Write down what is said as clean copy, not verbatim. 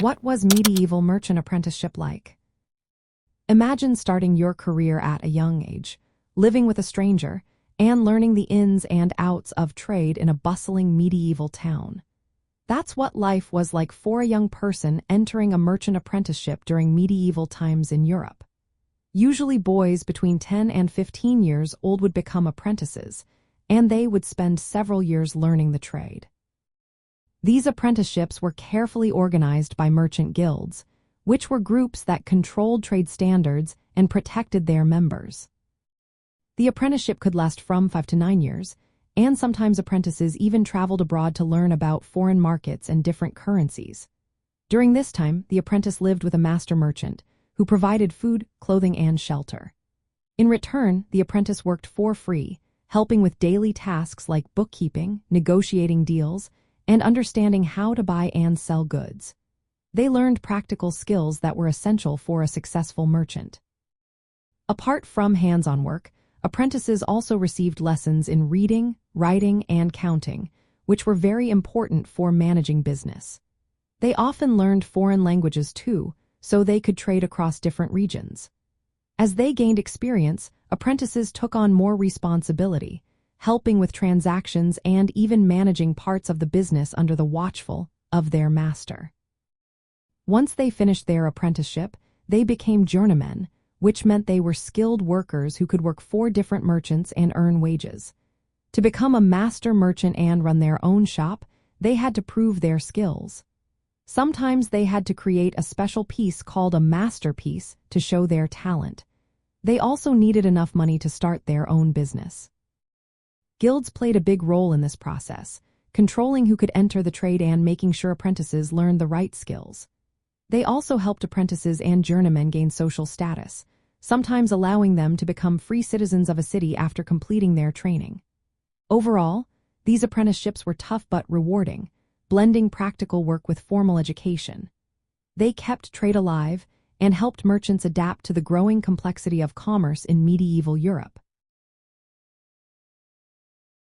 What was medieval merchant apprenticeship like? Imagine starting your career at a young age, living with a stranger, and learning the ins and outs of trade in a bustling medieval town. That's what life was like for a young person entering a merchant apprenticeship during medieval times in Europe. Usually boys between 10 and 15 years old would become apprentices, and they would spend several years learning the trade. These apprenticeships were carefully organized by merchant guilds, which were groups that controlled trade standards and protected their members. The apprenticeship could last from 5 to 9 years, and sometimes apprentices even traveled abroad to learn about foreign markets and different currencies. During this time, the apprentice lived with a master merchant, who provided food, clothing, and shelter. In return, the apprentice worked for free, helping with daily tasks like bookkeeping, negotiating deals, and understanding how to buy and sell goods. They learned practical skills that were essential for a successful merchant. Apart from hands-on work, apprentices also received lessons in reading, writing, and counting, which were very important for managing business. They often learned foreign languages too, so they could trade across different regions. As they gained experience, apprentices took on more responsibility, helping with transactions and even managing parts of the business under the watchful of their master. Once they finished their apprenticeship, they became journeymen, which meant they were skilled workers who could work for different merchants and earn wages. To become a master merchant and run their own shop, they had to prove their skills. Sometimes they had to create a special piece called a masterpiece to show their talent. They also needed enough money to start their own business. Guilds played a big role in this process, controlling who could enter the trade and making sure apprentices learned the right skills. They also helped apprentices and journeymen gain social status, sometimes allowing them to become free citizens of a city after completing their training. Overall, these apprenticeships were tough but rewarding, blending practical work with formal education. They kept trade alive and helped merchants adapt to the growing complexity of commerce in medieval Europe.